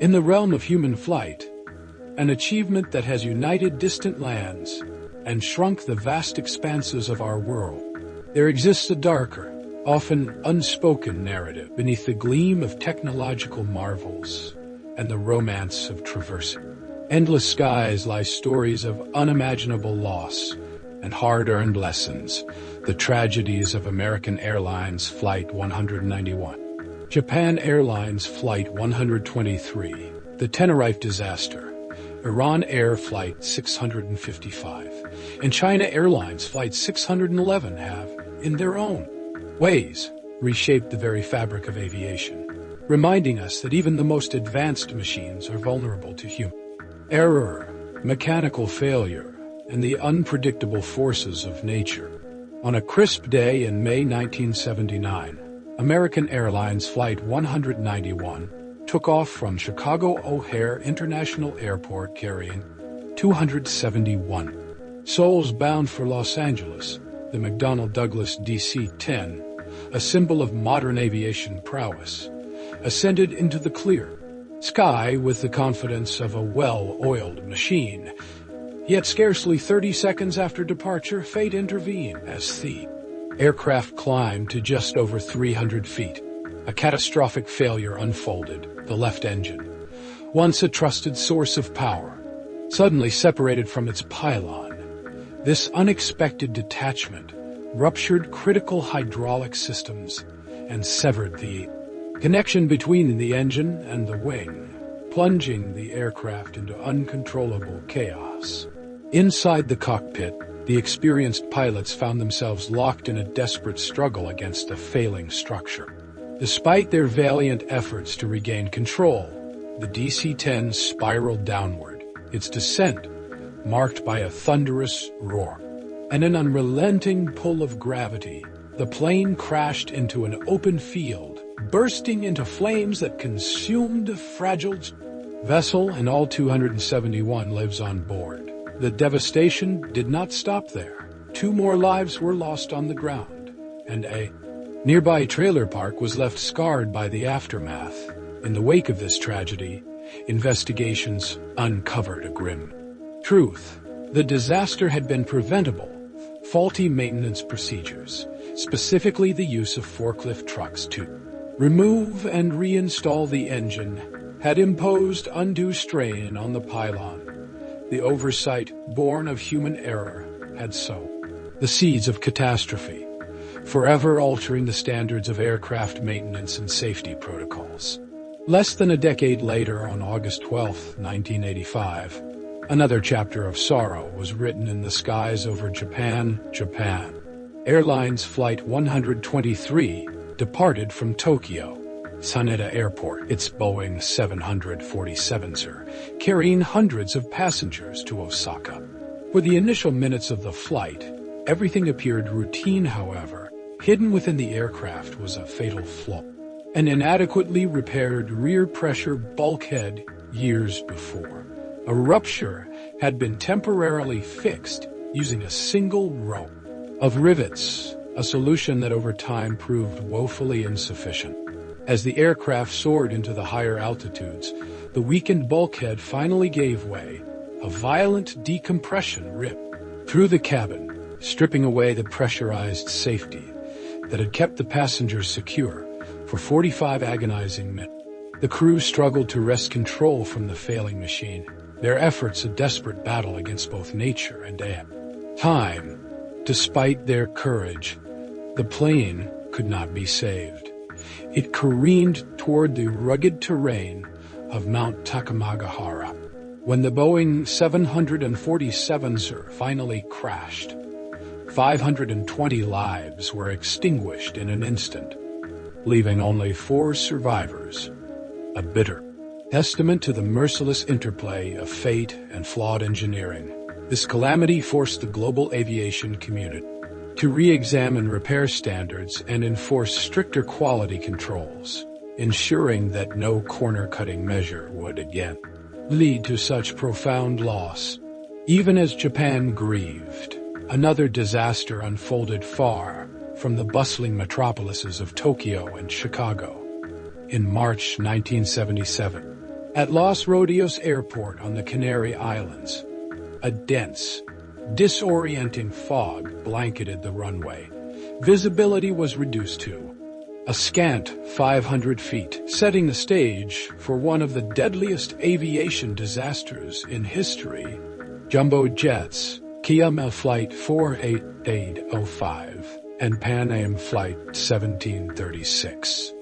In the realm of human flight, an achievement that has united distant lands and shrunk the vast expanses of our world, there exists a darker, often unspoken narrative beneath the gleam of technological marvels and the romance of traversing. Endless skies lie stories of unimaginable loss and hard-earned lessons, the tragedies of American Airlines Flight 191, Japan Airlines Flight 123, the Tenerife disaster, Iran Air Flight 655, and China Airlines Flight 611 have, in their own ways, reshaped the very fabric of aviation, reminding us that even the most advanced machines are vulnerable to human error, mechanical failure, and the unpredictable forces of nature. On a crisp day in May 1979, American Airlines Flight 191 took off from Chicago O'Hare International Airport carrying 271 souls bound for Los Angeles. The McDonnell Douglas DC-10, a symbol of modern aviation prowess, ascended into the clear sky with the confidence of a well-oiled machine. Yet scarcely 30 seconds after departure, fate intervened as the aircraft climbed to just over 300 feet. A catastrophic failure unfolded. The left engine, once a trusted source of power, suddenly separated from its pylon. This unexpected detachment ruptured critical hydraulic systems and severed the connection between the engine and the wing, plunging the aircraft into uncontrollable chaos. Inside the cockpit, the experienced pilots found themselves locked in a desperate struggle against a failing structure. Despite their valiant efforts to regain control, the DC-10 spiraled downward, its descent marked by a thunderous roar and an unrelenting pull of gravity. The plane crashed into an open field, bursting into flames that consumed the fragile vessel, and all 271 lives on board. The devastation did not stop there. 2 more lives were lost on the ground, and a nearby trailer park was left scarred by the aftermath. In the wake of this tragedy, investigations uncovered a grim truth. The disaster had been preventable. Faulty maintenance procedures, specifically the use of forklift trucks to remove and reinstall the engine, had imposed undue strain on the pylon. The oversight, born of human error, had sown the seeds of catastrophe, forever altering the standards of aircraft maintenance and safety protocols. Less than a decade later, on August 12, 1985, another chapter of sorrow was written in the skies over Japan. Airlines Flight 123 departed from Tokyo Haneda Airport, its Boeing 747er, carrying hundreds of passengers to Osaka. For the initial minutes of the flight, everything appeared routine. However, hidden within the aircraft was a fatal flaw: an inadequately repaired rear pressure bulkhead. Years before, a rupture had been temporarily fixed using a single row of rivets, a solution that over time proved woefully insufficient. As the aircraft soared into the higher altitudes, the weakened bulkhead finally gave way. A violent decompression ripped through the cabin, stripping away the pressurized safety that had kept the passengers secure for 45 agonizing minutes. The crew struggled to wrest control from the failing machine, their efforts a desperate battle against both nature and time. Despite their courage, the plane could not be saved. It careened toward the rugged terrain of Mount Takamagahara. When the Boeing 747er finally crashed, 520 lives were extinguished in an instant, leaving only 4 survivors. A bitter testament to the merciless interplay of fate and flawed engineering, this calamity forced the global aviation community to re-examine repair standards and enforce stricter quality controls, ensuring that no corner-cutting measure would again lead to such profound loss. Even as Japan grieved, another disaster unfolded far from the bustling metropolises of Tokyo and Chicago. In March 1977, At Los Rodeos Airport on the Canary Islands, a dense, disorienting fog blanketed the runway. Visibility was reduced to a scant 500 feet, setting the stage for one of the deadliest aviation disasters in history. Jumbo jets, KLM Flight 48805 and Pan Am Flight 1736,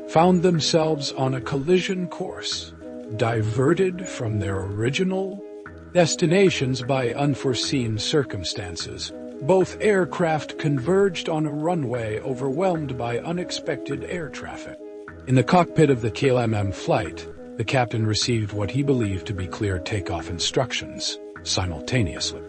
found themselves on a collision course, diverted from their original destinations by unforeseen circumstances. Both aircraft converged on a runway overwhelmed by unexpected air traffic. In the cockpit of the KLM flight, the captain received what he believed to be clear takeoff instructions simultaneously.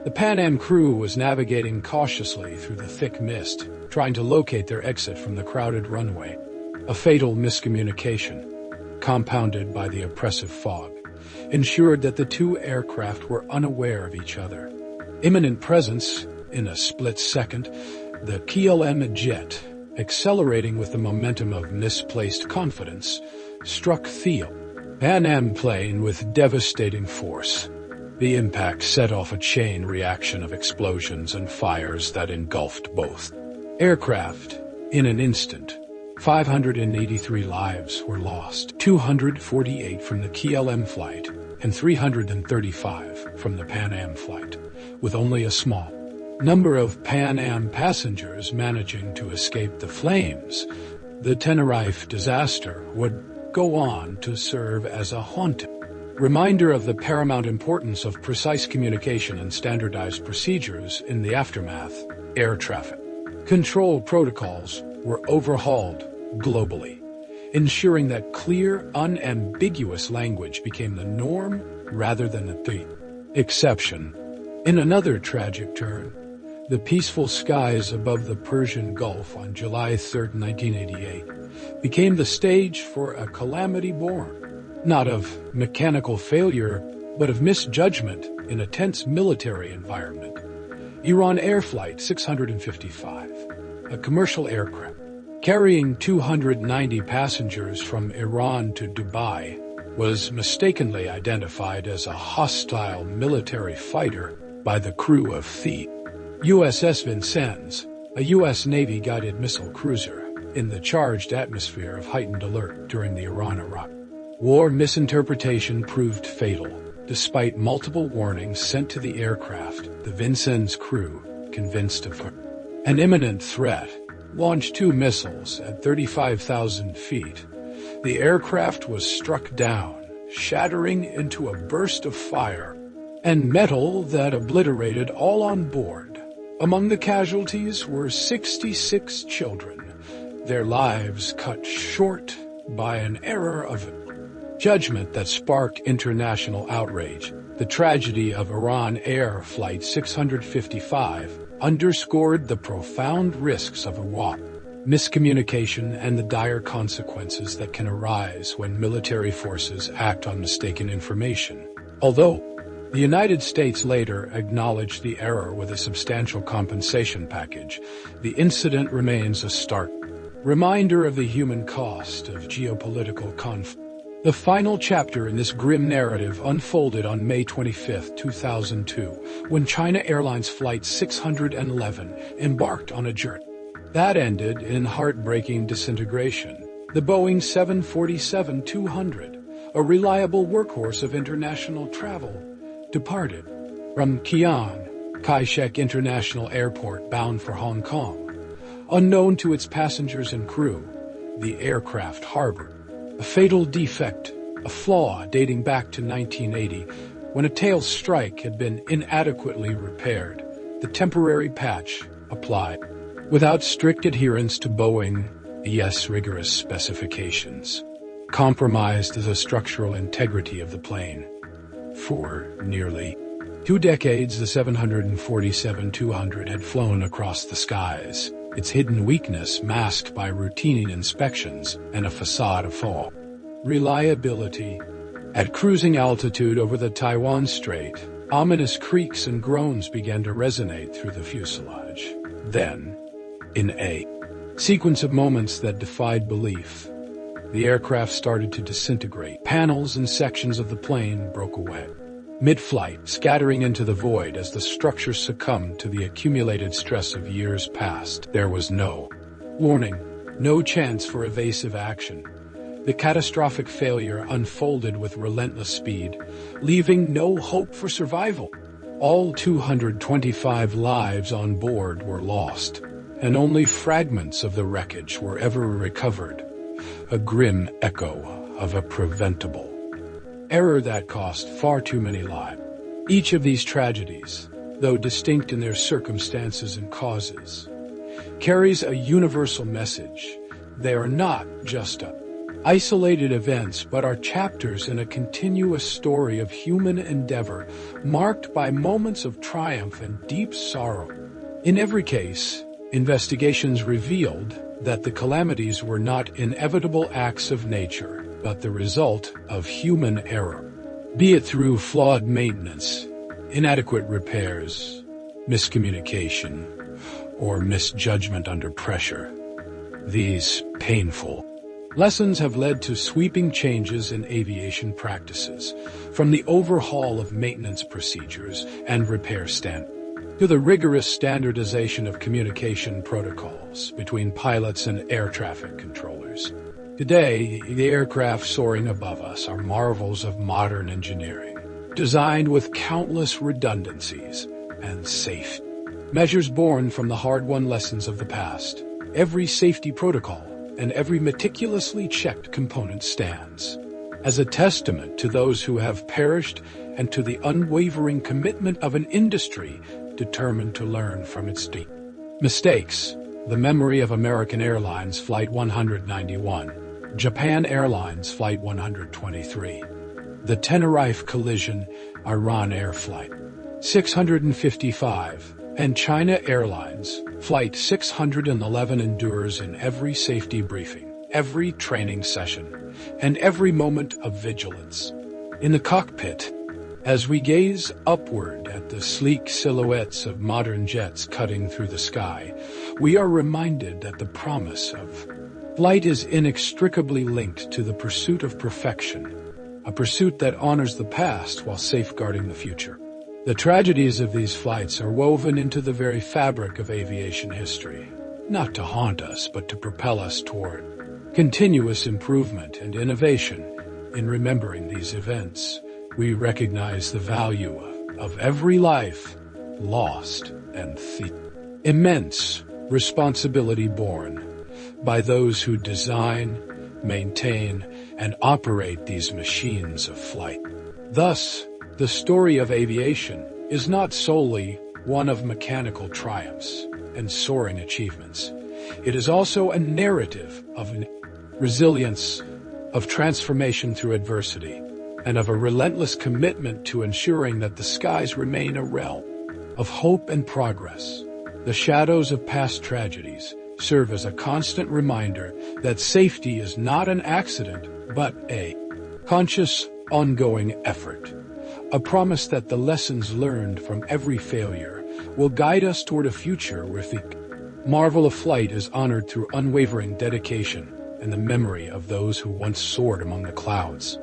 The Pan Am crew was navigating cautiously through the thick mist, trying to locate their exit from the crowded runway. A fatal miscommunication, compounded by the oppressive fog, ensured that the two aircraft were unaware of each other. Imminent presence. In a split second, the KLM jet, accelerating with the momentum of misplaced confidence, struck the Pan Am plane with devastating force. The impact set off a chain reaction of explosions and fires that engulfed both aircraft. In an instant, 583 lives were lost, 248 from the KLM flight and 335 from the Pan Am flight, with only a small number of Pan Am passengers managing to escape the flames. The Tenerife disaster would go on to serve as a haunting reminder of the paramount importance of precise communication and standardized procedures in the aftermath. Air traffic control protocols were overhauled globally, ensuring that clear, unambiguous language became the norm rather than the exception. In another tragic turn, the peaceful skies above the Persian Gulf on July 3, 1988, became the stage for a calamity born, not of mechanical failure, but of misjudgment in a tense military environment. Iran Air Flight 655, a commercial aircraft carrying 290 passengers from Iran to Dubai, was mistakenly identified as a hostile military fighter by the crew of the USS Vincennes, a U.S. Navy-guided missile cruiser, in the charged atmosphere of heightened alert during the Iran-Iraq War. Misinterpretation proved fatal. Despite multiple warnings sent to the aircraft, the Vincennes crew, convinced of an imminent threat, launched two missiles at 35,000 feet. The aircraft was struck down, shattering into a burst of fire and metal that obliterated all on board. Among the casualties were 66 children, their lives cut short by an error of judgment that sparked international outrage. The tragedy of Iran Air Flight 655 underscored the profound risks of a war, miscommunication, and the dire consequences that can arise when military forces act on mistaken information. Although the United States later acknowledged the error with a substantial compensation package, the incident remains a stark reminder of the human cost of geopolitical conflict. The final chapter in this grim narrative unfolded on May 25, 2002, when China Airlines Flight 611 embarked on a journey that ended in heartbreaking disintegration. The Boeing 747-200, a reliable workhorse of international travel, departed from Chiang Kai-shek International Airport bound for Hong Kong. Unknown to its passengers and crew, the aircraft harbored a fatal defect, a flaw dating back to 1980, when a tail strike had been inadequately repaired. The temporary patch applied without strict adherence to Boeing's rigorous specifications, compromised the structural integrity of the plane. For nearly 2 decades, the 747-200 had flown across the skies, its hidden weakness masked by routine inspections and a facade of reliability. At cruising altitude over the Taiwan Strait, ominous creaks and groans began to resonate through the fuselage. Then, in a sequence of moments that defied belief, the aircraft started to disintegrate. Panels and sections of the plane broke away, mid-flight, scattering into the void as the structure succumbed to the accumulated stress of years past. There was no warning, no chance for evasive action. The catastrophic failure unfolded with relentless speed, leaving no hope for survival. All 225 lives on board were lost, and only fragments of the wreckage were ever recovered, a grim echo of a preventable error that cost far too many lives. Each of these tragedies, though distinct in their circumstances and causes, carries a universal message. They are not just isolated events, but are chapters in a continuous story of human endeavor, marked by moments of triumph and deep sorrow. In every case, investigations revealed that the calamities were not inevitable acts of nature, but the result of human error, be it through flawed maintenance, inadequate repairs, miscommunication, or misjudgment under pressure. These painful lessons have led to sweeping changes in aviation practices, from the overhaul of maintenance procedures and repair standards to the rigorous standardization of communication protocols between pilots and air traffic controllers. Today, the aircraft soaring above us are marvels of modern engineering, designed with countless redundancies and safety measures born from the hard-won lessons of the past. Every safety protocol and every meticulously checked component stands as a testament to those who have perished and to the unwavering commitment of an industry determined to learn from its deep mistakes. The memory of American Airlines Flight 191, Japan Airlines Flight 123, the Tenerife collision, Iran Air Flight 655, and China Airlines Flight 611 endures in every safety briefing, every training session, and every moment of vigilance. In the cockpit, as we gaze upward at the sleek silhouettes of modern jets cutting through the sky, we are reminded that the promise of flight is inextricably linked to the pursuit of perfection, a pursuit that honors the past while safeguarding the future. The tragedies of these flights are woven into the very fabric of aviation history, not to haunt us, but to propel us toward continuous improvement and innovation. In remembering these events, we recognize the value of every life lost and the immense responsibility borne by those who design, maintain, and operate these machines of flight. Thus, the story of aviation is not solely one of mechanical triumphs and soaring achievements. It is also a narrative of resilience, of transformation through adversity, and of a relentless commitment to ensuring that the skies remain a realm of hope and progress. The shadows of past tragedies serve as a constant reminder that safety is not an accident, but a conscious, ongoing effort. A promise that the lessons learned from every failure will guide us toward a future where the marvel of flight is honored through unwavering dedication and the memory of those who once soared among the clouds.